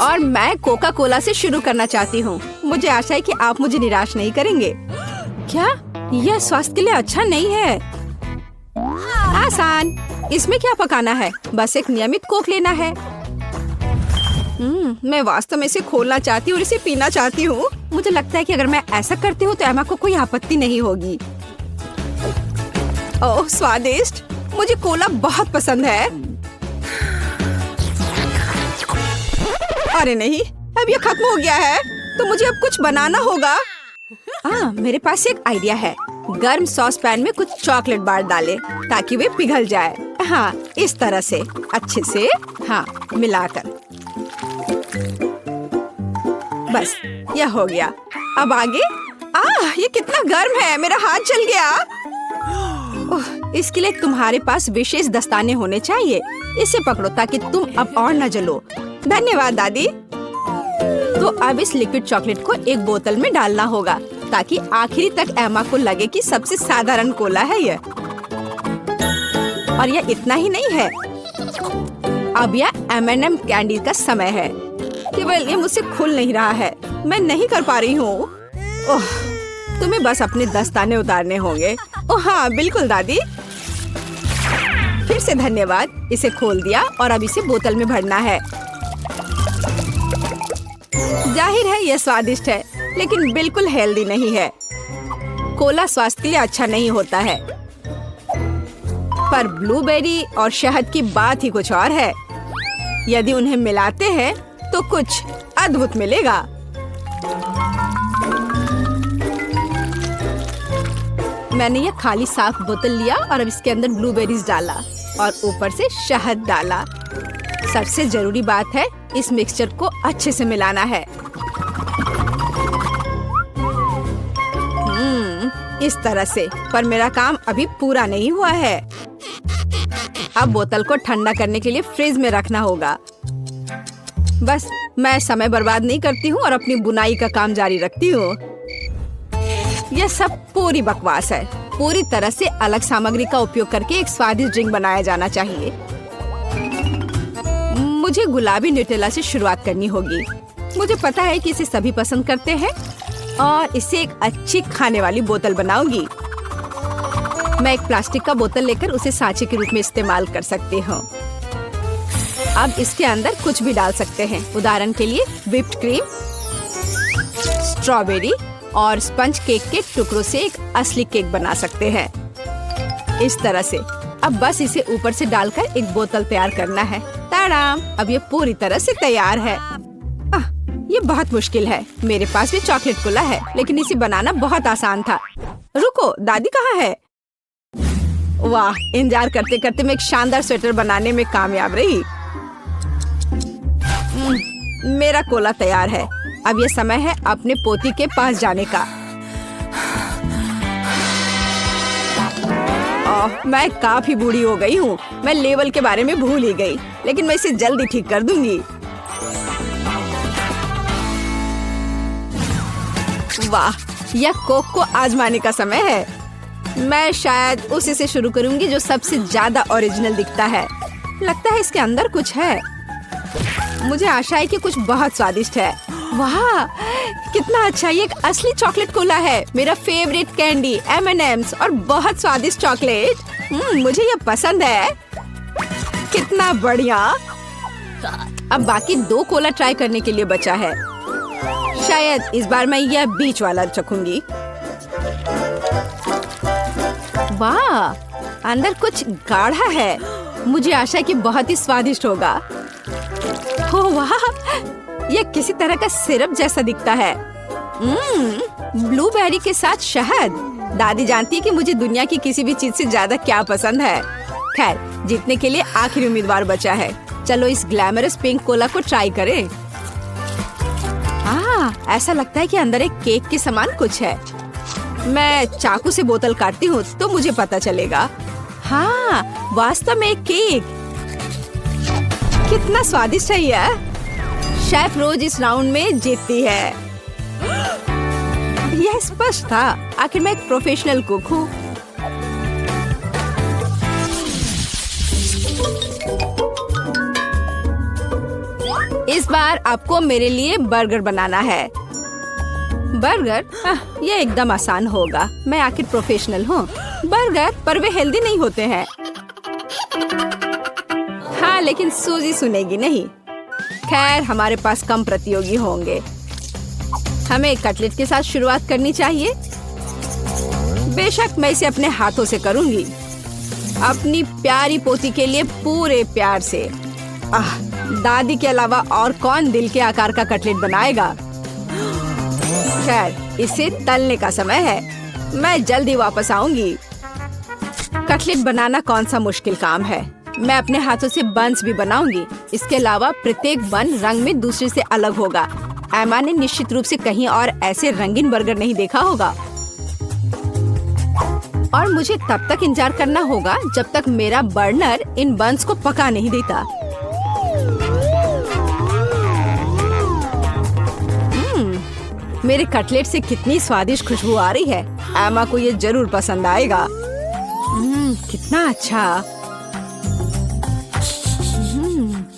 और मैं Coca Cola से शुरू करना चाहती हूँ। मुझे आशा है कि आप मुझे निराश नहीं करेंगे। क्या यह स्वास्थ्य के लिए अच्छा नहीं है? आसान। इसमें क्या पकाना है? बस एक नियमित कोक लेना है। मैं वास्तव में इसे खोलना चाहती हूँ और इसे पीना चाहती हूँ। मुझे लगता है कि अगर मैं ऐसा करती हूँ तो एमा को कोई आपत्ति नहीं होगी। ओह स्वादिष्ट, मुझे कोला बहुत पसंद है। अरे नहीं, अब ये खत्म हो गया है तो मुझे अब कुछ बनाना होगा। मेरे पास एक आइडिया है। गर्म सॉस पैन में कुछ चॉकलेट बार डालें ताकि वे पिघल जाए। हाँ, इस तरह से अच्छे से मिलाकर। बस यह हो गया। अब आगे। ये कितना गर्म है, मेरा हाथ जल गया। इसके लिए तुम्हारे पास विशेष दस्ताने होने चाहिए। इसे पकड़ो ताकि तुम अब और न जलो। धन्यवाद दादी। तो अब इस लिक्विड चॉकलेट को एक बोतल में डालना होगा ताकि आखिरी तक एमा को लगे कि सबसे साधारण कोला है यह। और यह इतना ही नहीं है। अब यह M&M कैंडी का समय है। केवल ये मुझसे खुल नहीं रहा है। मैं नहीं कर पा रही हूँ। तुम्हें बस अपने दस्ताने उतारने होंगे। ओह हाँ बिल्कुल दादी। फिर से धन्यवाद। इसे खोल दिया और अब इसे बोतल में भरना है। जाहिर है यह स्वादिष्ट है लेकिन बिल्कुल हेल्दी नहीं है। कोला स्वास्थ्य के लिए अच्छा नहीं होता है। पर ब्लूबेरी और शहद की बात ही कुछ और है। यदि उन्हें मिलाते हैं तो कुछ अद्भुत मिलेगा। मैंने यह खाली साफ बोतल लिया और अब इसके अंदर ब्लूबेरीज डाला और ऊपर से शहद डाला। सबसे जरूरी बात है इस मिक्सचर को अच्छे से मिलाना है। इस तरह से। पर मेरा काम अभी पूरा नहीं हुआ है। अब बोतल को ठंडा करने के लिए फ्रिज में रखना होगा। बस मैं समय बर्बाद नहीं करती हूँ और अपनी बुनाई का काम जारी रखती हूँ। यह सब पूरी बकवास है। पूरी तरह से अलग सामग्री का उपयोग करके एक स्वादिष्ट ड्रिंक बनाया जाना चाहिए। मुझे गुलाबी न्यूटेला से शुरुआत करनी होगी। मुझे पता है कि इसे सभी पसंद करते हैं और इसे एक अच्छी खाने वाली बोतल बनाऊंगी। मैं एक प्लास्टिक का बोतल लेकर उसे सांचे के रूप में इस्तेमाल कर सकती हूँ। अब इसके अंदर कुछ भी डाल सकते हैं। उदाहरण के लिए व्हिप्ड क्रीम, स्ट्रॉबेरी और स्पंज केक के टुकड़ों से एक असली केक बना सकते हैं। इस तरह से। अब बस इसे ऊपर से डालकर एक बोतल तैयार करना है। ताड़ाम! अब ये पूरी तरह से तैयार है। ये बहुत मुश्किल है। मेरे पास भी चॉकलेट कोला है लेकिन इसे बनाना बहुत आसान था। रुको, दादी कहाँ है? वाह, इंतजार करते करते मैं एक शानदार स्वेटर बनाने में कामयाब रही। मेरा कोला तैयार है। अब ये समय है अपने पोती के पास जाने का। मैं काफी बूढ़ी हो गई हूँ। मैं लेवल के बारे में भूल ही गई, लेकिन मैं इसे जल्दी ठीक कर दूंगी। वाह, यह कोक को आजमाने का समय है। मैं शायद उसी से शुरू करूंगी जो सबसे ज्यादा ओरिजिनल दिखता है। लगता है इसके अंदर कुछ है। मुझे आशा है कि कुछ बहुत स्वादिष्ट है। वाह, कितना अच्छा! ये एक असली चॉकलेट कोला है। मेरा फेवरेट कैंडी M&M's और बहुत स्वादिष्ट चॉकलेट। मुझे ये पसंद है। कितना बढ़िया! अब बाकी 2 कोला ट्राई करने के लिए बचा है। शायद इस बार मैं यह बीच वाला चखूंगी। वाह, अंदर कुछ गाढ़ा है। मुझे आशा है कि बहुत ही स्वादिष्ट होगा। ओह वाह, यह किसी तरह का सिरप जैसा दिखता है। ब्लूबेरी के साथ शहद। दादी जानती है कि मुझे दुनिया की किसी भी चीज से ज्यादा क्या पसंद है। खैर, जीतने के लिए आखिरी उम्मीदवार बचा है। चलो इस ग्लैमरस पिंक कोला को ट्राई करें। ऐसा लगता है कि अंदर एक केक के समान कुछ है। मैं चाकू से बोतल काटती हूँ तो मुझे पता चलेगा। हाँ, वास्तव में एक केक। कितना स्वादिष्ट है यह। शेफ रोज इस राउंड में जीतती है। यह स्पष्ट था। आखिर मैं एक प्रोफेशनल कुक हूँ। इस बार आपको मेरे लिए बर्गर बनाना है। बर्गर? ये एकदम आसान होगा, मैं आखिर प्रोफेशनल हूँ। बर्गर पर वे हेल्दी नहीं होते हैं। हाँ, लेकिन सूजी सुनेगी नहीं। खैर, हमारे पास कम प्रतियोगी होंगे। हमें कटलेट के साथ शुरुआत करनी चाहिए। बेशक मैं इसे अपने हाथों से करूंगी, अपनी प्यारी पोती के लिए पूरे प्यार से। दादी के अलावा और कौन दिल के आकार का कटलेट बनाएगा? खैर, इसे तलने का समय है। मैं जल्दी वापस आऊंगी। कटलेट बनाना कौन सा मुश्किल काम है। मैं अपने हाथों से बन्स भी बनाऊंगी। इसके अलावा प्रत्येक बन रंग में दूसरे से अलग होगा। एमा ने निश्चित रूप से कहीं और ऐसे रंगीन बर्गर नहीं देखा होगा। और मुझे तब तक इंतजार करना होगा जब तक मेरा बर्नर इन बन्स को पका नहीं देता। मेरे कटलेट से कितनी स्वादिष्ट खुशबू आ रही है। एमा को ये जरूर पसंद आएगा। कितना अच्छा।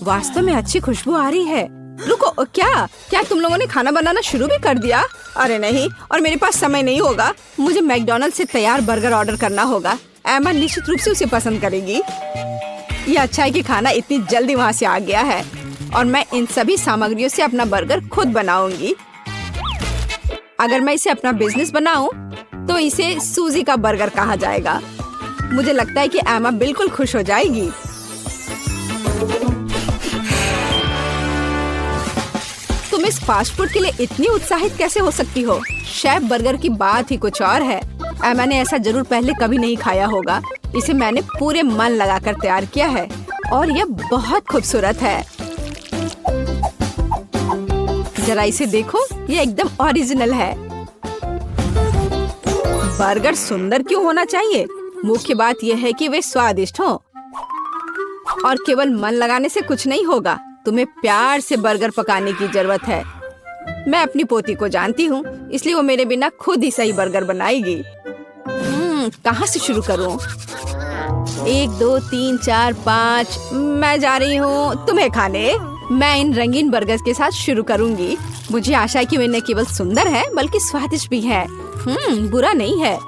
वास्तव में अच्छी खुशबू आ रही है। रुको, क्या तुम लोगों ने खाना बनाना शुरू भी कर दिया? अरे नहीं, और मेरे पास समय नहीं होगा। मुझे मैकडॉनल्ड से तैयार बर्गर ऑर्डर करना होगा। एमा निश्चित रूप से उसे पसंद करेगी। ये अच्छा है कि खाना इतनी जल्दी वहाँ से आ गया है और मैं इन सभी सामग्रियों से अपना बर्गर खुद बनाऊंगी। अगर मैं इसे अपना बिजनेस बनाऊं, तो इसे सूजी का बर्गर कहा जाएगा। मुझे लगता है कि एमा बिल्कुल खुश हो जाएगी। तुम इस फास्ट फूड के लिए इतनी उत्साहित कैसे हो सकती हो? शेफ बर्गर की बात ही कुछ और है। एमा ने ऐसा जरूर पहले कभी नहीं खाया होगा। इसे मैंने पूरे मन लगाकर तैयार किया है और यह बहुत खूबसूरत है। जरा इसे देखो, ये एकदम ओरिजिनल है। बर्गर सुंदर क्यों होना चाहिए? मुख्य बात यह है कि वे स्वादिष्ट हों। और केवल मन लगाने से कुछ नहीं होगा, तुम्हें प्यार से बर्गर पकाने की जरूरत है। मैं अपनी पोती को जानती हूँ, इसलिए वो मेरे बिना खुद ही सही बर्गर बनाएगी। कहाँ से शुरू करूँ? 1 2 3 4 5। मैं जा रही हूँ तुम्हें खाने। मैं इन रंगीन बर्गर्स के साथ शुरू करूंगी। मुझे आशा है कि वे न केवल सुंदर है बल्कि स्वादिष्ट भी है। बुरा नहीं है,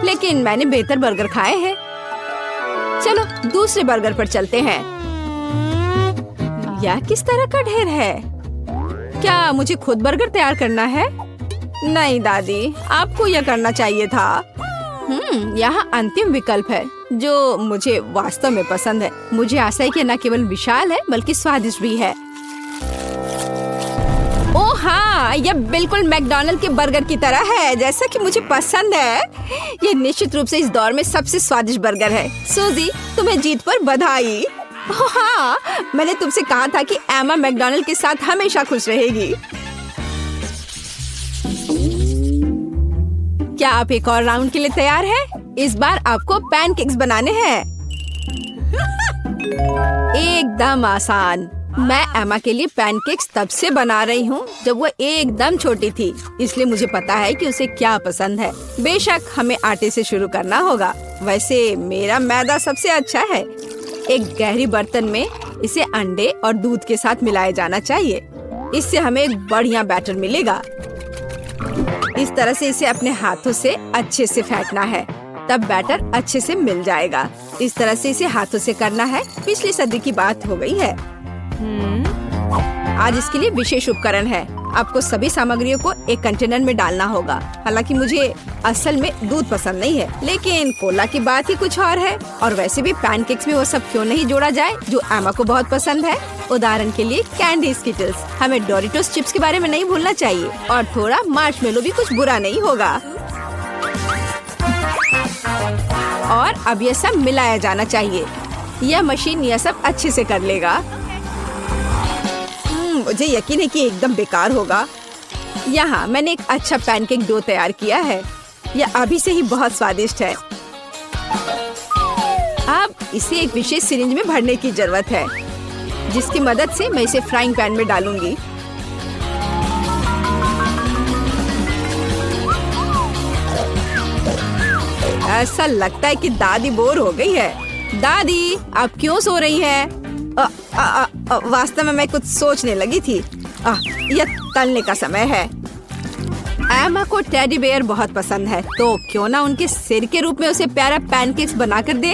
लेकिन मैंने बेहतर बर्गर खाए हैं। चलो दूसरे बर्गर पर चलते हैं। यह किस तरह का ढेर है? क्या मुझे खुद बर्गर तैयार करना है? नहीं दादी, आपको यह करना चाहिए था। यहाँ अंतिम विकल्प है जो मुझे वास्तव में पसंद है। मुझे आशा है कि न केवल विशाल है बल्कि स्वादिष्ट भी है। ओह हाँ, यह बिल्कुल मैकडॉनल्ड के बर्गर की तरह है, जैसा कि मुझे पसंद है। यह निश्चित रूप से इस दौर में सबसे स्वादिष्ट बर्गर है। सूजी, तुम्हें जीत पर बधाई। ओह हाँ, मैंने तुमसे कहा था कि एमा मैकडॉनल्ड के साथ हमेशा खुश रहेगी। क्या आप एक और राउंड के लिए तैयार हैं? इस बार आपको पैनकेक्स बनाने हैं। एकदम आसान। मैं एमा के लिए पैनकेक्स तब से बना रही हूँ जब वो एकदम छोटी थी, इसलिए मुझे पता है कि उसे क्या पसंद है। बेशक हमें आटे से शुरू करना होगा। वैसे मेरा मैदा सबसे अच्छा है। एक गहरी बर्तन में इसे अंडे और दूध के साथ मिलाया जाना चाहिए। इससे हमें एक बढ़िया बैटर मिलेगा। इस तरह से इसे अपने हाथों से अच्छे से फेंटना है, तब बैटर अच्छे से मिल जाएगा। इस तरह से इसे हाथों से करना है। पिछली सदी की बात हो गई है। आज इसके लिए विशेष उपकरण है। आपको सभी सामग्रियों को एक कंटेनर में डालना होगा। हालांकि मुझे असल में दूध पसंद नहीं है, लेकिन कोला की बात ही कुछ और है। और वैसे भी पैनकेक्स में वो सब क्यों नहीं जोड़ा जाए जो एमा को बहुत पसंद है। उदाहरण के लिए कैंडी स्किटल्स। हमें डोरिटोस चिप्स के बारे में नहीं भूलना चाहिए, और थोड़ा मार्शमेलो भी कुछ बुरा नहीं होगा। और अब यह सब मिलाया जाना चाहिए। यह मशीन यह सब अच्छे से कर लेगा। मुझे यकीन है कि एकदम बेकार होगा। यहाँ मैंने एक अच्छा पैनकेक डो तैयार किया है। यह अभी से ही बहुत स्वादिष्ट है। अब इसे एक विशेष सिरिंज में भरने की जरूरत है, जिसकी मदद से मैं इसे फ्राइंग पैन में डालूंगी। ऐसा लगता है कि दादी बोर हो गई है। दादी, आप क्यों सो रही हैं? वास्तव में मैं कुछ सोचने लगी थी। यह तलने का समय है। एमा को टेडी बेयर बहुत पसंद है, तो क्यों ना उनके सिर के रूप में उसे प्यारा पैनकेक्स बनाकर दे।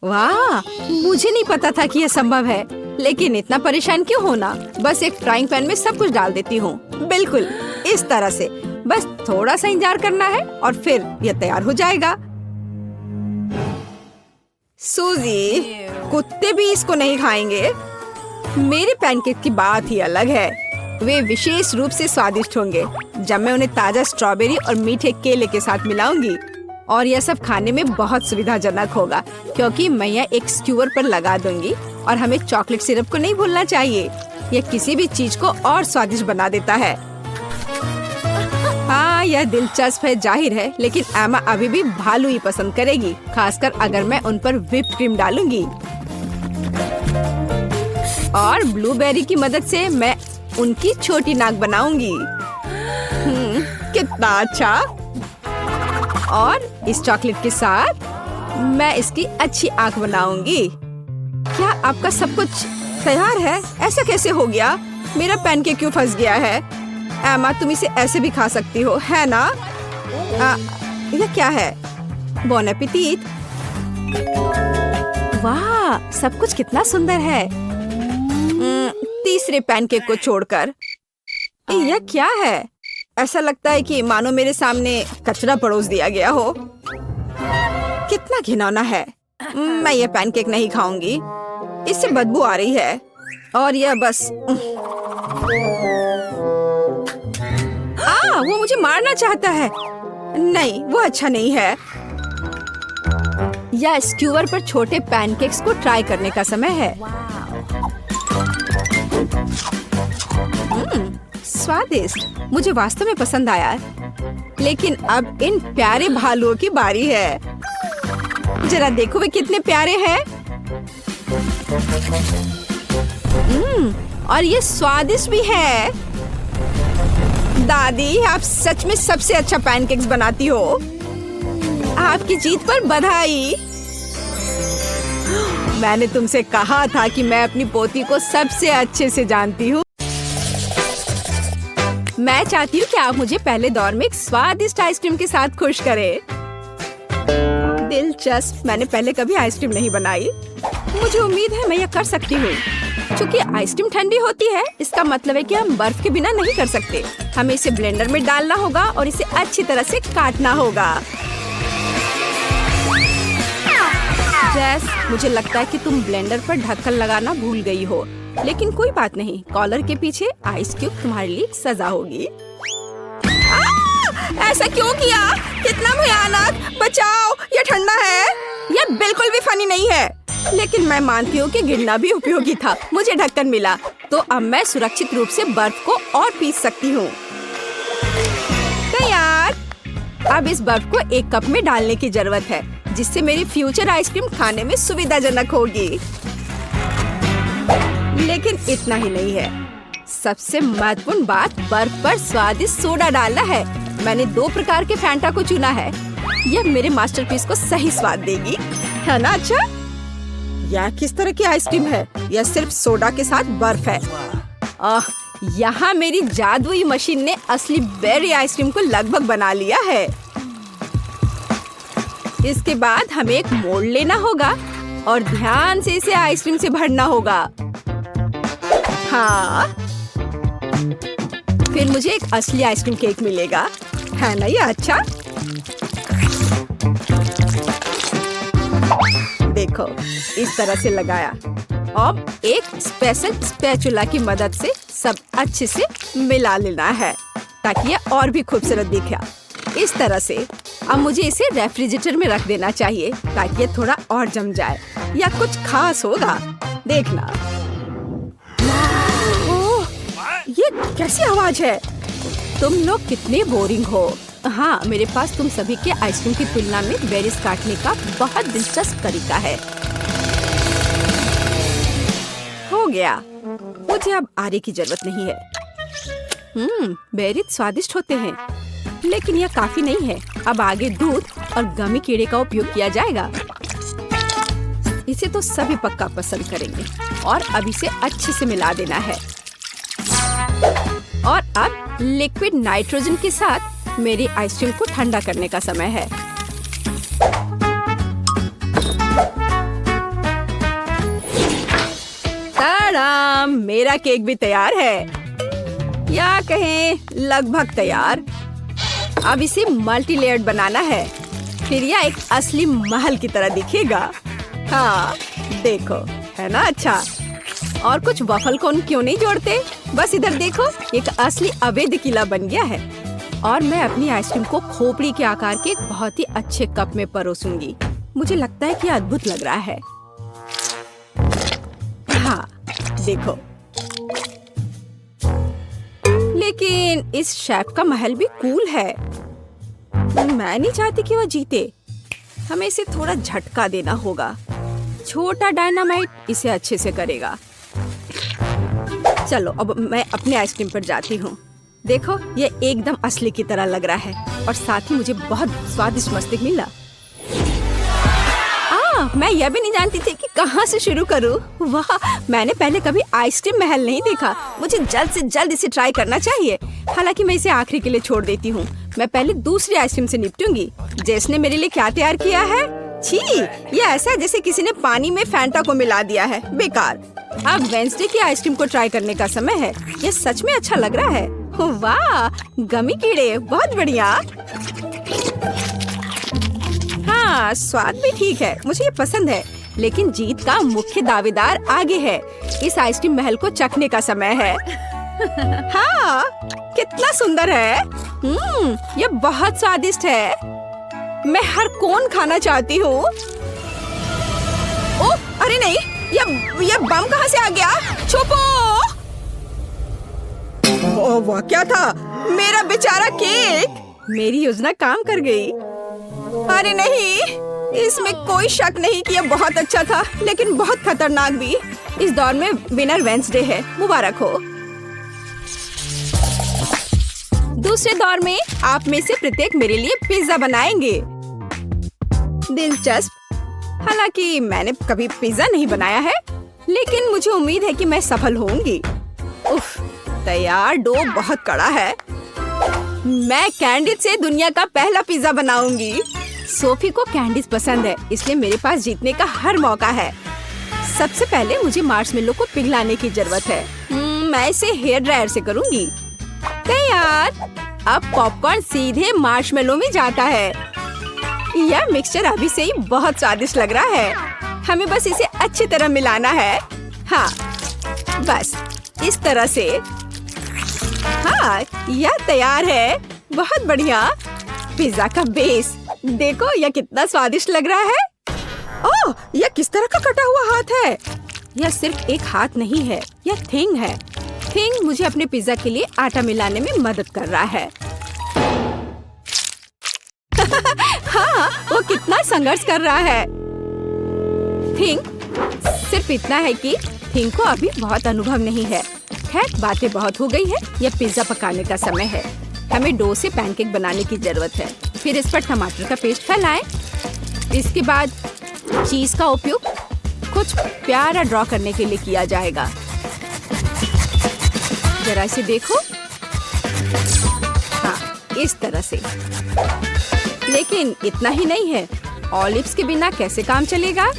वाह, मुझे नहीं पता था कि यह संभव है, लेकिन इतना परेशान क्यों होना। बस एक फ्राइंग पैन में सब कुछ डाल देती हूँ, बिल्कुल इस तरह से। बस थोड़ा सा इंतजार करना है और फिर यह तैयार हो जाएगा। सूजी, कुत्ते भी इसको नहीं खाएंगे। मेरे पैनकेक की बात ही अलग है। वे विशेष रूप से स्वादिष्ट होंगे जब मैं उन्हें ताजा स्ट्रॉबेरी और मीठे केले के साथ मिलाऊंगी। और यह सब खाने में बहुत सुविधाजनक होगा, क्योंकि मैं यह एक स्क्यूअर पर लगा दूंगी। और हमें चॉकलेट सिरप को नहीं भूलना चाहिए, यह किसी भी चीज को और स्वादिष्ट बना देता है। हाँ, यह दिलचस्प है जाहिर है, लेकिन एमा अभी भी भालू ही पसंद करेगी, खासकर अगर मैं उन पर व्हिप्ड क्रीम डालूंगी। और ब्लूबेरी की मदद से मैं उनकी छोटी नाक बनाऊंगी। कितना अच्छा। और इस चॉकलेट के साथ मैं इसकी अच्छी आंख बनाऊंगी। क्या आपका सब कुछ तैयार है? ऐसा कैसे हो गया? मेरा पैनकेक क्यों फंस गया है? एमा, तुम इसे ऐसे भी खा सकती हो, है ना? यह क्या है? बॉन एपेटीट। वाह, सब कुछ कितना सुंदर है। तीसरे पैनकेक को छोड़कर। यह क्या है? ऐसा लगता है कि मानो मेरे सामने कचरा परोस दिया गया हो। कितना घिनौना है। मैं यह पैनकेक नहीं खाऊंगी, इससे बदबू आ रही है। और यह बस वो मुझे मारना चाहता है। नहीं, वो अच्छा नहीं है। या स्क्यूअर पर छोटे पैनकेक्स को ट्राई करने का समय है। स्वादिष्ट, मुझे वास्तव में पसंद आया। लेकिन अब इन प्यारे भालुओं की बारी है। जरा देखो वे कितने प्यारे हैं। और ये स्वादिष्ट भी है। दादी, आप सच में सबसे अच्छा पैनकेक्स बनाती हो। आपकी जीत पर बधाई। मैंने तुमसे कहा था कि मैं अपनी पोती को सबसे अच्छे से जानती हूँ। मैं चाहती हूँ कि आप मुझे पहले दौर में एक स्वादिष्ट आइसक्रीम के साथ खुश करें। दिलचस्प, मैंने पहले कभी आइसक्रीम नहीं बनाई। मुझे उम्मीद है मैं यह कर सकती हूँ। चूँकि आइसक्रीम ठंडी होती है, इसका मतलब है कि हम बर्फ के बिना नहीं कर सकते। हमें इसे ब्लेंडर में डालना होगा और इसे अच्छी तरह से काटना होगा। जैस, मुझे लगता है कि तुम ब्लेंडर पर ढक्कन लगाना भूल गई हो, लेकिन कोई बात नहीं। कॉलर के पीछे आइस क्यूब तुम्हारे लिए सजा होगी। ऐसा क्यों किया? कितना भयानक! बचाओ, यह ठंडा है। यह बिल्कुल भी फनी नहीं है। लेकिन मैं मानती हूँ कि गिरना भी उपयोगी था। मुझे ढक्कन मिला, तो अब मैं सुरक्षित रूप से बर्फ को और पीस सकती हूँ। तैयार। अब इस बर्फ को एक कप में डालने की जरूरत है, जिससे मेरी फ्यूचर आइसक्रीम खाने में सुविधाजनक होगी। लेकिन इतना ही नहीं है। सबसे महत्वपूर्ण बात बर्फ पर स्वादिष्ट सोडा डालना है। मैंने 2 प्रकार के फैंटा को चुना है। यह मेरे मास्टरपीस को सही स्वाद देगी, है ना? अच्छा, यह किस तरह की आइसक्रीम है? यह सिर्फ सोडा के साथ बर्फ है। यहाँ मेरी जादुई मशीन ने असली बेरी आइसक्रीम को लगभग बना लिया है। इसके बाद हमें एक मोल्ड लेना होगा और ध्यान से इसे आइसक्रीम से भरना होगा। हाँ, फिर मुझे एक असली आइसक्रीम केक मिलेगा, है ना? ये अच्छा। देखो, इस तरह से लगाया। अब एक स्पेशल स्पैचुला की मदद से सब अच्छे से मिला लेना है, ताकि यह और भी खूबसूरत दिखे। इस तरह से अब मुझे इसे रेफ्रिजरेटर में रख देना चाहिए, ताकि ये थोड़ा और जम जाए, या कुछ खास होगा। देखना। ओह, ये कैसी आवाज है? तुम लोग कितने बोरिंग हो। हाँ, मेरे पास तुम सभी के आइसक्रीम की तुलना में बेरीज काटने का बहुत दिलचस्प तरीका है। हो गया। मुझे अब आरे की जरूरत नहीं है। बेरीज स्वादिष्ट होते हैं, लेकिन यह काफी नहीं है। अब आगे दूध और गमी कीड़े का उपयोग किया जाएगा। इसे तो सभी पक्का पसंद करेंगे। और अब इसे अच्छे से मिला देना है। और अब लिक्विड नाइट्रोजन के साथ मेरी आइसक्रीम को ठंडा करने का समय है। ताड़ाम, मेरा केक भी तैयार है, या कहें लगभग तैयार। अब इसे मल्टी लेयर्ड बनाना है, फिर यह एक असली महल की तरह दिखेगा। हाँ देखो, है ना अच्छा। और कुछ वफल कोन क्यों नहीं जोड़ते? बस इधर देखो, एक असली अवैध किला बन गया है। और मैं अपनी आइसक्रीम को खोपड़ी के आकार के एक बहुत ही अच्छे कप में परोसूंगी। मुझे लगता है कि अद्भुत लग रहा है। हाँ देखो, लेकिन इस शेफ का महल भी कूल है। मैं नहीं चाहती कि वह जीते। हमें इसे थोड़ा झटका देना होगा। छोटा डायनामाइट इसे अच्छे से करेगा। चलो अब मैं अपने आइसक्रीम पर जाती हूँ। देखो, ये एकदम असली की तरह लग रहा है और साथ ही मुझे बहुत स्वादिष्ट मस्तिष्क मिला। मैं यह भी नहीं जानती थी कि कहाँ से शुरू करूँ। वाह, मैंने पहले कभी आइसक्रीम महल नहीं देखा। मुझे जल्द से जल्द इसे ट्राई करना चाहिए। हालांकि मैं इसे आखिरी के लिए छोड़ देती हूँ। मैं पहले दूसरी आइसक्रीम से निपटूंगी। जेस ने मेरे लिए क्या तैयार किया है? छी, ये ऐसा है जैसे किसी ने पानी में फैंटा को मिला दिया है। बेकार। अब वेंसडे की आइसक्रीम को ट्राई करने का समय है। यह सच में अच्छा लग रहा है। वाह, गमी कीड़े, बहुत बढ़िया। हाँ, स्वाद भी ठीक है, मुझे ये पसंद है। लेकिन जीत का मुख्य दावेदार आगे है। इस आइसक्रीम महल को चखने का समय है। हाँ, कितना सुंदर है। ये बहुत स्वादिष्ट है। मैं हर कोन खाना चाहती हूँ। ओह, अरे नहीं, ये बम कहाँ से आ गया? छुपो! ओह, वह क्या था? मेरा बेचारा केक! मेरी योजना काम कर गई। अरे नहीं, इसमें कोई शक नहीं कि यह बहुत अच्छा था, लेकिन बहुत खतरनाक भी। इस दौर में विनर वेंसडे है। मुबारक हो। दूसरे दौर में आप में से प्रत्येक मेरे लिए पिज्जा बनाएंगे। दिलचस्प। हालांकि मैंने कभी पिज्जा नहीं बनाया है, लेकिन मुझे उम्मीद है कि मैं सफल होंगी। उफ, तैयार डो बहुत कड़ा है। मैं कैंडिस से दुनिया का पहला पिज्जा बनाऊंगी। सोफी को कैंडीज पसंद है, इसलिए मेरे पास जीतने का हर मौका है। सबसे पहले मुझे मार्शमेलो को पिघलाने की जरूरत है। मैं इसे हेयर ड्रायर से करूंगी। तैयार। अब पॉपकॉर्न सीधे मार्शमेलो में जाता है। यह मिक्सचर अभी से ही बहुत स्वादिष्ट लग रहा है। हमें बस इसे अच्छी तरह मिलाना है। हाँ, बस इस तरह से। हाँ, यह तैयार है। बहुत बढ़िया। पिज्जा का बेस देखो, यह कितना स्वादिष्ट लग रहा है। ओह, यह किस तरह का कटा हुआ हाथ है? यह सिर्फ एक हाथ नहीं है, यह थिंग है। थिंग मुझे अपने पिज्जा के लिए आटा मिलाने में मदद कर रहा है। हाँ, वो कितना संघर्ष कर रहा है। थिंग सिर्फ इतना है कि थिंग को अभी बहुत अनुभव नहीं है। खैर, बातें बहुत हो गई है। यह पिज्जा पकाने का समय है। हमें डो से पैनकेक बनाने की जरूरत है। फिर इस पर टमाटर का पेस्ट फैलाएं। इसके बाद चीज का उपयोग कुछ प्यारा ड्रॉ करने के लिए किया जाएगा। जरा इसे देखो। हाँ, इस तरह से। लेकिन इतना ही नहीं है। ऑलिव्स के बिना कैसे काम चलेगा?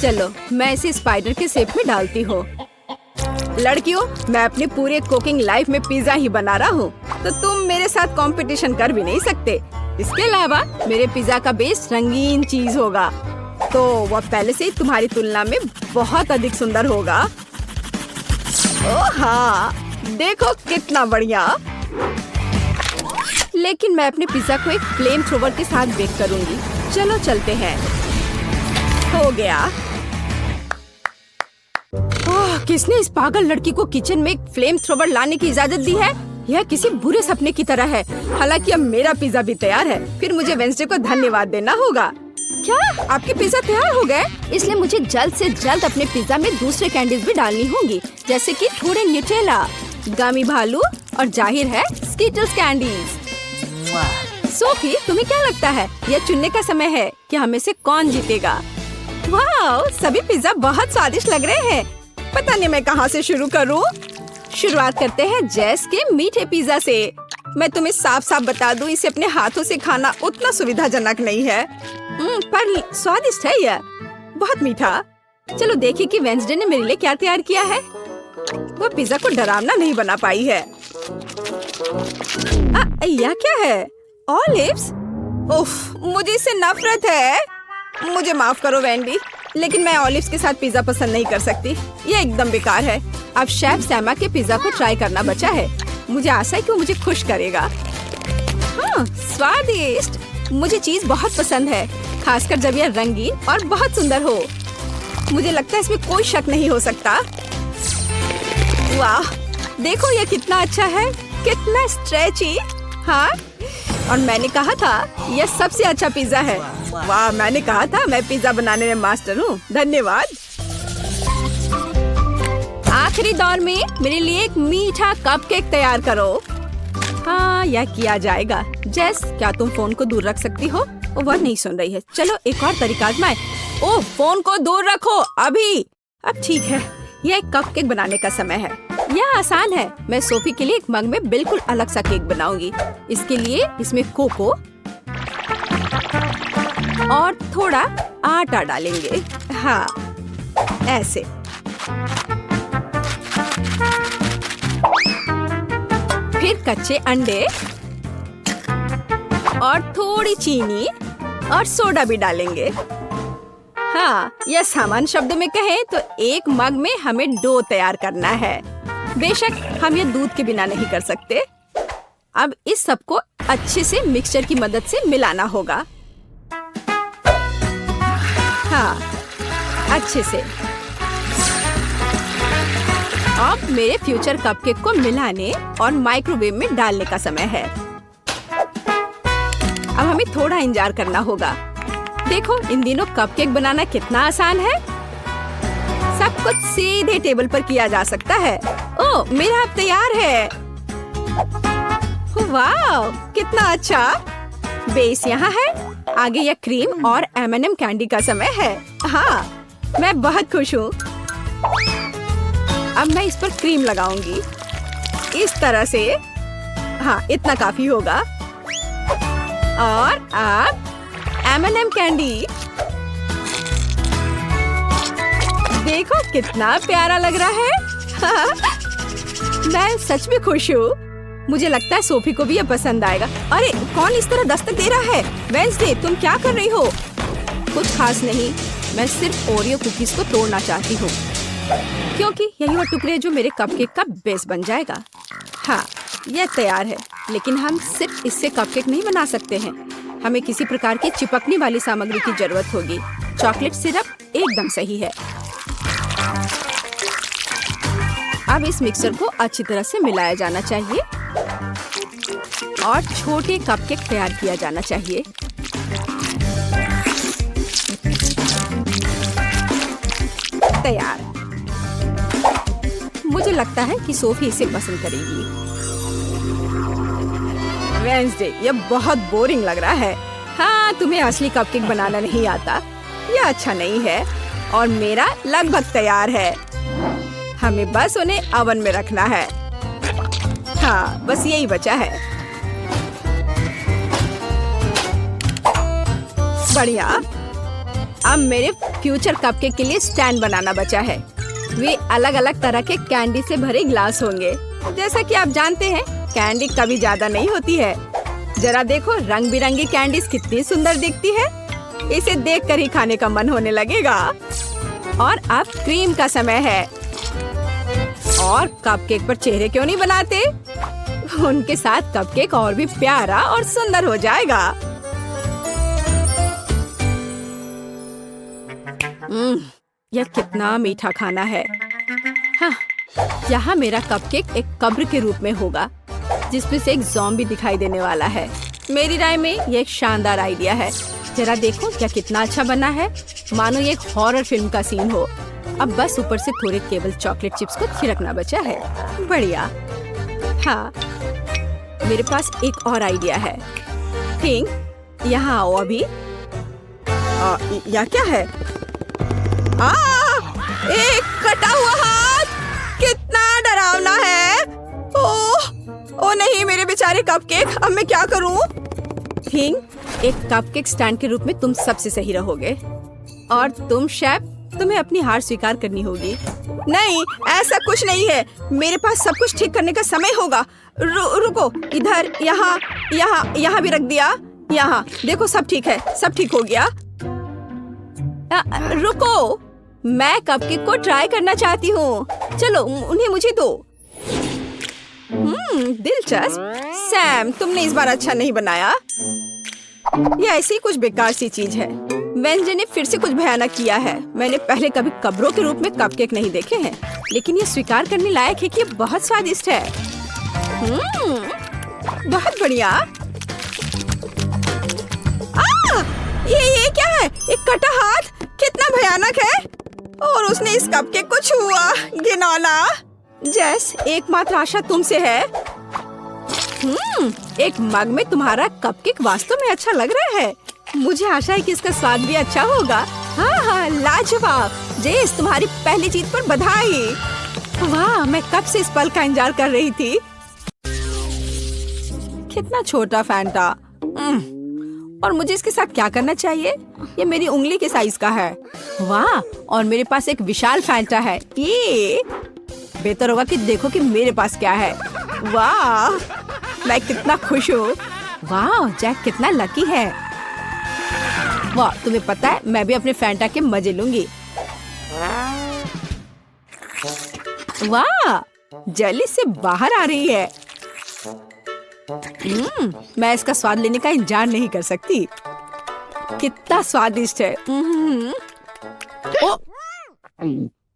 चलो, मैं इसे स्पाइडर के शेप में डालती हूँ। लड़कियों, मैं अपने पूरे कुकिंग लाइफ में पिज्जा ही बना रहा हूँ, तो तुम मेरे साथ कंपटीशन कर भी नहीं सकते। इसके अलावा मेरे पिज्जा का बेस रंगीन चीज होगा, तो वह पहले से ही तुम्हारी तुलना में बहुत अधिक सुंदर होगा। ओह हाँ, देखो कितना बढ़िया। लेकिन मैं अपने पिज्जा को एक फ्लेम थ्रोवर के साथ बेक करूंगी। चलो चलते हैं। हो गया। ओह, किसने इस पागल लड़की को किचन में एक फ्लेम थ्रोवर लाने की इजाजत दी है? यह किसी बुरे सपने की तरह है। हालांकि अब मेरा पिज्जा भी तैयार है। फिर मुझे वेंसडे को धन्यवाद देना होगा। क्या आपके पिज्जा तैयार हो गए? इसलिए मुझे जल्द से जल्द अपने पिज्जा में दूसरे कैंडीज भी डालनी होंगी, जैसे कि थोड़े न्यूटेला, गमी भालू और जाहिर है स्कीटल्स कैंडीज। सोफी, तुम्हें क्या लगता है? यह चुनने का समय है कि हमें से कौन जीतेगा। वाह, सभी पिज्जा बहुत स्वादिष्ट लग रहे हैं। पता नहीं मैं कहाँ से शुरू करूँ। शुरुआत करते हैं जेस के मीठे पिज्जा से। मैं तुम्हें साफ साफ बता दूं, इसे अपने हाथों से खाना उतना सुविधाजनक नहीं है, पर स्वादिष्ट है यह, बहुत मीठा। चलो देखिए कि वेंसडे ने मेरे लिए क्या तैयार किया है। वो पिज्जा को डरावना नहीं बना पाई है। यह क्या है? ऑलिव्स? उफ, मुझे इससे नफरत है। मुझे माफ करो वेंडी, लेकिन मैं ऑलिव्स के साथ पिज्जा पसंद नहीं कर सकती। ये एकदम बेकार है। अब शेफ सैमा के पिज्जा को ट्राई करना बचा है। मुझे आशा है कि वो मुझे खुश करेगा। हाँ, स्वादिष्ट। मुझे चीज बहुत पसंद है, खासकर जब यह रंगीन और बहुत सुंदर हो। मुझे लगता है इसमें कोई शक नहीं हो सकता। वाह, देखो यह कितना अच्छा है, कितना स्ट्रेची। हाँ, और मैंने कहा था यह सबसे अच्छा पिज्जा है। वाह, मैंने कहा था मैं पिज्जा बनाने में मास्टर हूँ। धन्यवाद। आखिरी दौर में मेरे लिए एक मीठा कपकेक तैयार करो। हाँ, यह किया जाएगा। जेस, क्या तुम फोन को दूर रख सकती हो? वह नहीं सुन रही है। चलो एक और तरीका आजमाएं। ओह, फोन को दूर रखो अभी। अब ठीक है, यह एक कपकेक बनाने का समय है। यह आसान है। मैं सोफी के लिए एक मग में बिल्कुल अलग सा केक बनाऊंगी। इसके लिए इसमें कोको और थोड़ा आटा डालेंगे। हाँ, ऐसे। फिर कच्चे अंडे और थोड़ी चीनी और सोडा भी डालेंगे। हाँ, यह सामान्य शब्दों में कहें तो एक मग में हमें डो तैयार करना है। बेशक हम यह दूध के बिना नहीं कर सकते। अब इस सब को अच्छे से मिक्सचर की मदद से मिलाना होगा। हाँ, अच्छे से। अब मेरे फ्यूचर कपकेक को मिलाने और माइक्रोवेव में डालने का समय है। अब हमें थोड़ा इंतजार करना होगा। देखो, इन दिनों कपकेक बनाना कितना आसान है। सब कुछ सीधे टेबल पर किया जा सकता है। ओह, मेरा अब तैयार है। वाह, कितना अच्छा। बेस यहाँ है। आगे यह क्रीम और M&M कैंडी का समय है। हाँ, मैं बहुत खुश हूँ। अब मैं इस पर क्रीम लगाऊंगी इस तरह से। हाँ, इतना काफी होगा। और अब M&M कैंडी। देखो कितना प्यारा लग रहा है। मैं सच में खुश हूँ। मुझे लगता है सोफी को भी यह पसंद आएगा। अरे, कौन इस तरह दस्तक दे रहा है? वेंसडे, तुम क्या कर रही हो? कुछ खास नहीं, मैं सिर्फ ओरियो कुकीज को तोड़ना चाहती हूँ, क्योंकि यही वो टुकड़े जो मेरे कपकेक का बेस बन जाएगा। हाँ, यह तैयार है, लेकिन हम सिर्फ इससे कपकेक नहीं बना सकते हैं। हमें किसी प्रकार की चिपकने वाली सामग्री की जरूरत होगी। चॉकलेट सिरप एकदम सही है। अब इस मिक्सर को अच्छी तरह से मिलाया जाना चाहिए और छोटे कपकेक तैयार किया जाना चाहिए। तैयार। मुझे लगता है कि सोफी इसे पसंद करेगी। वेंसडे, यह बहुत बोरिंग लग रहा है। हाँ, तुम्हें असली कपकेक बनाना नहीं आता। यह अच्छा नहीं है। और मेरा लगभग तैयार है। हमें बस उन्हें ओवन में रखना है। हाँ, बस यही बचा है। बढ़िया। अब मेरे फ्यूचर कपकेक के लिए स्टैंड बनाना बचा है। वे अलग अलग तरह के कैंडी से भरे ग्लास होंगे। जैसा कि आप जानते हैं, कैंडी कभी ज्यादा नहीं होती है। जरा देखो, रंग बिरंगी कैंडीज कितनी सुंदर दिखती है। इसे देखकर ही खाने का मन होने लगेगा। और अब क्रीम का समय है। और कपकेक पर चेहरे क्यों नहीं बनाते? उनके साथ कपकेक और भी प्यारा और सुंदर हो जाएगा। यह कितना मीठा खाना है। हाँ, यहाँ मेरा कपकेक एक कब्र के रूप में होगा, जिसमें से एक ज़ॉम्बी दिखाई देने वाला है। मेरी राय में यह एक शानदार आइडिया है। जरा देखो क्या कितना अच्छा बना है, मानो ये एक हॉरर फिल्म का सीन हो। अब बस ऊपर से थोड़े केवल चॉकलेट चिप्स को छिड़कना बचा है। बढ़िया। हाँ, मेरे पास एक और आइडिया है। पिंक, यहाँ आओ अभी। यह क्या है? एक कटा हुआ हाथ। सारे कपकेक, अब मैं क्या करूं? थिंग, एक कपकेक स्टैंड के रूप में तुम सबसे सही रहोगे। और तुम शेफ, तुम्हें अपनी हार स्वीकार करनी होगी। नहीं, ऐसा कुछ नहीं है। मेरे पास सब कुछ ठीक करने का समय होगा। रुको, इधर, यहाँ, यहाँ, यहाँ भी रख दिया। यहाँ देखो, सब ठीक है, सब ठीक हो गया। रुको, मैं कपकेक को ट्राई करना चाहती हूँ। चलो, उन्हें मुझे दो। दिलचस्प। सैम, तुमने इस बार अच्छा नहीं बनाया। यह ऐसी कुछ बेकार सी चीज है। वेंजडे ने फिर से कुछ भयानक किया है। मैंने पहले कभी कब्रों के रूप में कपकेक नहीं देखे हैं, लेकिन ये स्वीकार करने लायक है कि ये बहुत स्वादिष्ट है। बहुत बढ़िया। ये क्या है? एक कटा हाथ, कितना भयानक है। और उसने इस कपकेक को छुआ। घिनौना। जेस, एकमात्र आशा तुमसे है। एक मग में तुम्हारा कपकेक वास्तव में अच्छा लग रहा है। मुझे आशा है कि इसका स्वाद भी अच्छा होगा। हाँ, लाजवाब। जेस, तुम्हारी पहली जीत पर बधाई। वाह, मैं कब से इस पल का इंतजार कर रही थी। कितना छोटा फैंटा। और मुझे इसके साथ क्या करना चाहिए? ये मेरी उंगली के साइज का है। वाह, और मेरे पास एक विशाल फैंटा है। ये बेहतर होगा कि देखो कि मेरे पास क्या है। वाह, मैं कितना खुश हूँ। वाह, जैक कितना लकी है। वाह, तुम्हें पता है, मैं भी अपने फैंटा के मजे लूंगी। वाह, जेली से बाहर आ रही है। मैं इसका स्वाद लेने का इंतजार नहीं कर सकती। कितना स्वादिष्ट है।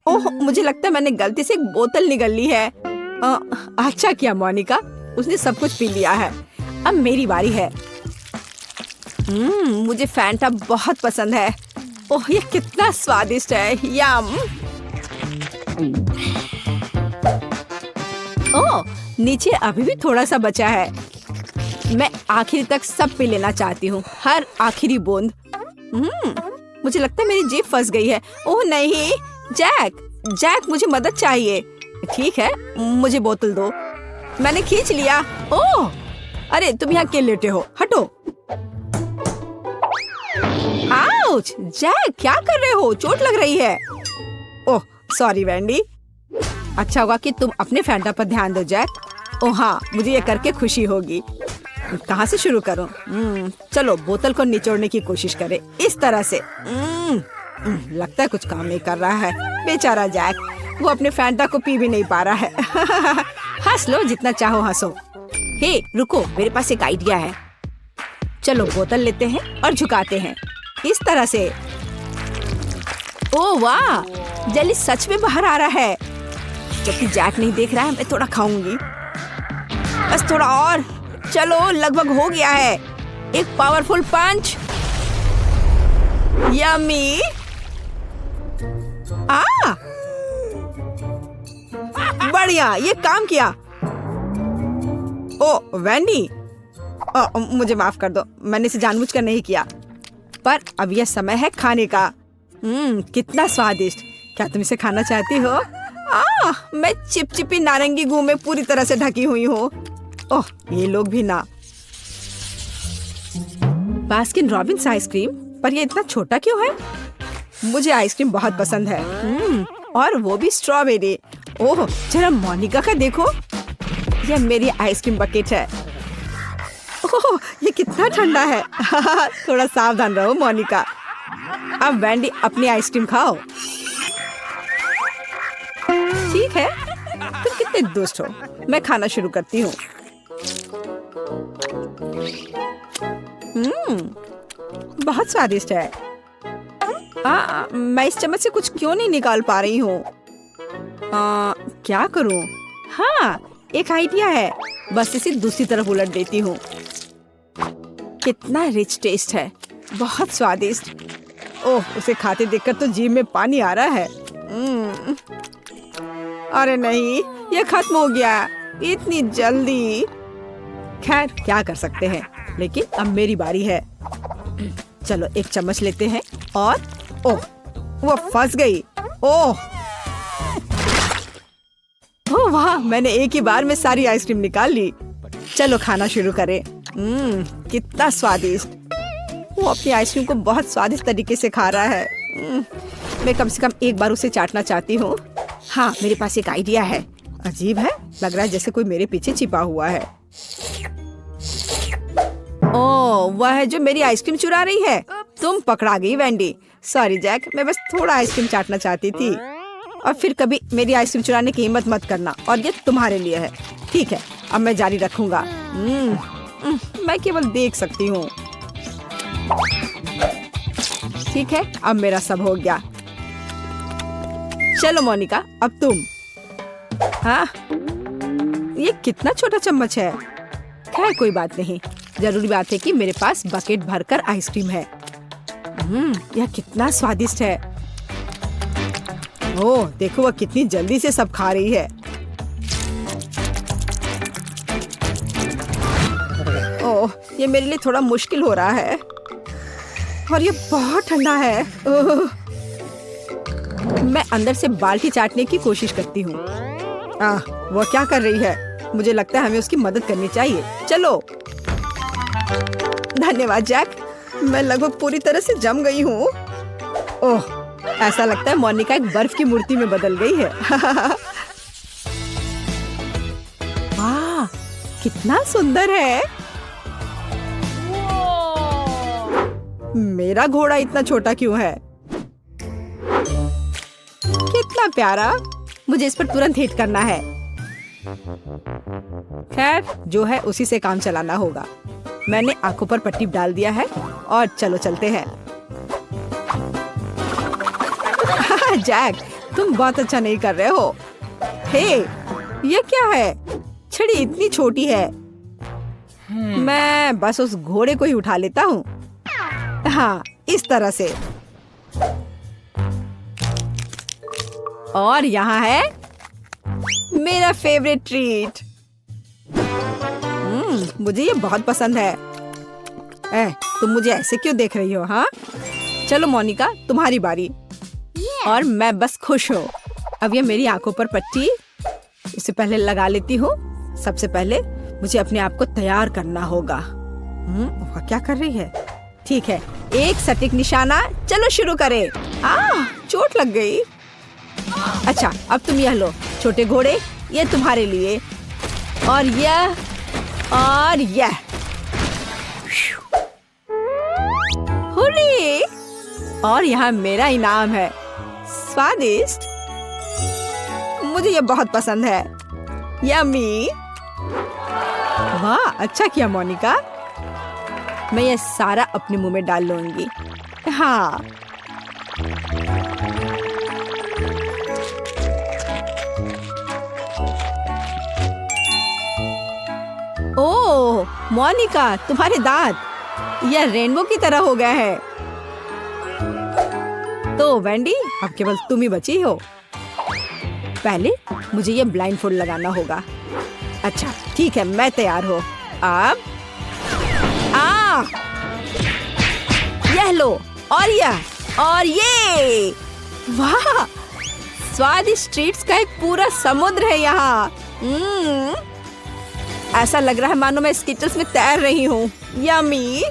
ओह, मुझे लगता है मैंने गलती से एक बोतल निगल ली है। अच्छा किया मोनिका, उसने सब कुछ पी लिया है। अब मेरी बारी है। मुझे फैंटा बहुत पसंद है। ओह, ये कितना स्वादिष्ट है। यम। ओह, नीचे अभी भी थोड़ा सा बचा है। मैं आखिर तक सब पी लेना चाहती हूँ, हर आखिरी बूंद। मुझे लगता है मेरी जीभ फंस गई है। ओह नहीं, जैक, मुझे मदद चाहिए। ठीक है, मुझे बोतल दो। मैंने खींच लिया। ओह, अरे तुम यहाँ क्यों लेटे हो? हटो। आउच! जैक, क्या कर रहे हो? चोट लग रही है। ओह, सॉरी वेंडी। अच्छा होगा कि तुम अपने फैंटा पर ध्यान दो जैक। ओह हाँ, मुझे ये करके खुशी होगी। कहाँ से शुरू करूं? चलो, बोतल को निचोड़ने की कोशिश करें, इस तरह से। लगता है कुछ काम नहीं कर रहा है। बेचारा जैक, वो अपने फैंटा को पी भी नहीं पा रहा है। हंस लो, जितना चाहो हंसो। हे, रुको, मेरे पास एक आइडिया है। चलो, बोतल लेते हैं और झुकाते हैं, इस तरह से। ओह वाह, जेली सच में बाहर आ रहा है। जबकि जैक नहीं देख रहा है, मैं थोड़ा खाऊंगी। बस थोड़ा और। चलो, लगभग हो गया है। एक पावरफुल पंच। यम्मी। बढ़िया, ये काम किया। ओ वेंडी, मुझे माफ कर दो, मैंने इसे जानबूझकर नहीं किया। पर अब यह समय है खाने का। कितना स्वादिष्ट। क्या तुम इसे खाना चाहती हो? मैं चिपचिपी नारंगी गू में पूरी तरह से ढकी हुई हूँ। ओह, ये लोग भी ना। बास्किन रॉबिन्स आइसक्रीम, पर ये इतना छोटा क्यों है? मुझे आइसक्रीम बहुत पसंद है। और वो भी स्ट्रॉबेरी। ओह, जरा मोनिका का देखो, यह मेरी आइसक्रीम बकेट है। ओह, ये कितना ठंडा है। थोड़ा सावधान रहो मोनिका। अब वेंडी, अपनी आइसक्रीम खाओ। ठीक है, तुम कितने दुष्ट हो। मैं खाना शुरू करती हूँ। बहुत स्वादिष्ट है। मैं इस चम्मच से कुछ क्यों नहीं निकाल पा रही हूँ? क्या करूँ? हाँ, एक आइडिया है। बस इसे दूसरी तरफ उलट देती हूँ। कितना रिच टेस्ट है, बहुत स्वादिष्ट। ओह, उसे खाते देखकर तो जीभ में पानी आ रहा है। अरे नहीं, ये खत्म हो गया इतनी जल्दी। खैर, क्या कर सकते हैं, लेकिन अब मेरी बारी है। चलो, एक चम्मच लेते हैं और ओह, वो फंस गई। ओह वाह, मैंने एक ही बार में सारी आइसक्रीम निकाल ली। चलो खाना शुरू करें। कितना स्वादिष्ट। वो अपनी आइसक्रीम को बहुत स्वादिष्ट तरीके से खा रहा है। मैं कम से कम एक बार उसे चाटना चाहती हूँ। हाँ, मेरे पास एक आइडिया है। अजीब है, लग रहा है जैसे कोई मेरे पीछे छिपा हुआ है। ओह, वह है जो मेरी आइसक्रीम चुरा रही है। तुम पकड़ा गई वेंडी। सॉरी जैक, मैं बस थोड़ा आइसक्रीम चाटना चाहती थी। और फिर कभी मेरी आइसक्रीम चुराने की हिम्मत मत करना, और ये तुम्हारे लिए है। ठीक है, अब मैं जारी रखूंगा। मैं केवल देख सकती हूँ। ठीक है, अब मेरा सब हो गया। चलो मोनिका, अब तुम। हाँ, ये कितना छोटा चम्मच है। खैर कोई बात नहीं, जरूरी बात है कि मेरे पास बकेट भरकर आइसक्रीम है। यह कितना स्वादिष्ट है। ओह, देखो वह कितनी जल्दी से सब खा रही है। ओह, ये मेरे लिए थोड़ा मुश्किल हो रहा है, और ये बहुत ठंडा है। ओह, मैं अंदर से बाल्टी चाटने की कोशिश करती हूँ। वो क्या कर रही है? मुझे लगता है हमें उसकी मदद करनी चाहिए। चलो। धन्यवाद जैक, मैं लगभग पूरी तरह से जम गई हूँ। ओह, ऐसा लगता है मोनिका एक बर्फ की मूर्ति में बदल गई है। वाह, कितना सुंदर है। मेरा घोड़ा इतना छोटा क्यों है? कितना प्यारा। मुझे इस पर तुरंत हिट करना है। खैर, जो है उसी से काम चलाना होगा। मैंने आंखों पर पट्टी डाल दिया है, और चलो चलते हैं। जैक, तुम बहुत अच्छा नहीं कर रहे हो। हे, ये क्या है? छड़ी इतनी छोटी है। मैं बस उस घोड़े को ही उठा लेता हूँ। हाँ, इस तरह से। और यहाँ है मेरा फेवरेट ट्रीट। मुझे ये बहुत पसंद है। तुम मुझे ऐसे क्यों देख रही हो? हाँ, चलो मोनिका, तुम्हारी बारी। और मैं बस खुश हूँ। अब ये मेरी आंखों पर पट्टी इसे पहले लगा लेती हूँ। सबसे पहले मुझे अपने आप को तैयार करना होगा। वह क्या कर रही है? ठीक है, एक सटीक निशाना। चलो शुरू करें। चोट लग गई। अच्छा, अब तुम यह लो छोटे घोड़े, ये तुम्हारे लिए। और यह, और यह। हुर्रे! और यहाँ मेरा इनाम है। स्वादिष्ट। मुझे ये बहुत पसंद है। यम्मी। वाह, अच्छा किया मोनिका। मैं ये सारा अपने मुंह में डाल लूंगी। हाँ। ओह मोनिका, तुम्हारे दांत यह रेनबो की तरह हो गया है। तो वेंडी, अब केवल तुम ही बची हो। पहले मुझे ये ब्लाइंडफोल्ड लगाना होगा। अच्छा ठीक है, मैं तैयार हूँ। अब यह लो, और यह, और ये। वाह, स्वादिष्ट ट्रीट्स का एक पूरा समुद्र है यहाँ। ऐसा लग रहा है मानो मैं स्किटल्स में तैर रही हूँ। यम्मी।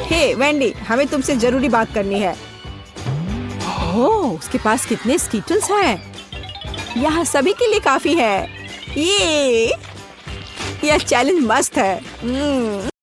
हे वेंडी, हमें तुमसे जरूरी बात करनी है। ओह, उसके पास कितने स्किटल्स हैं। यहाँ सभी के लिए काफी है। यह चैलेंज मस्त है।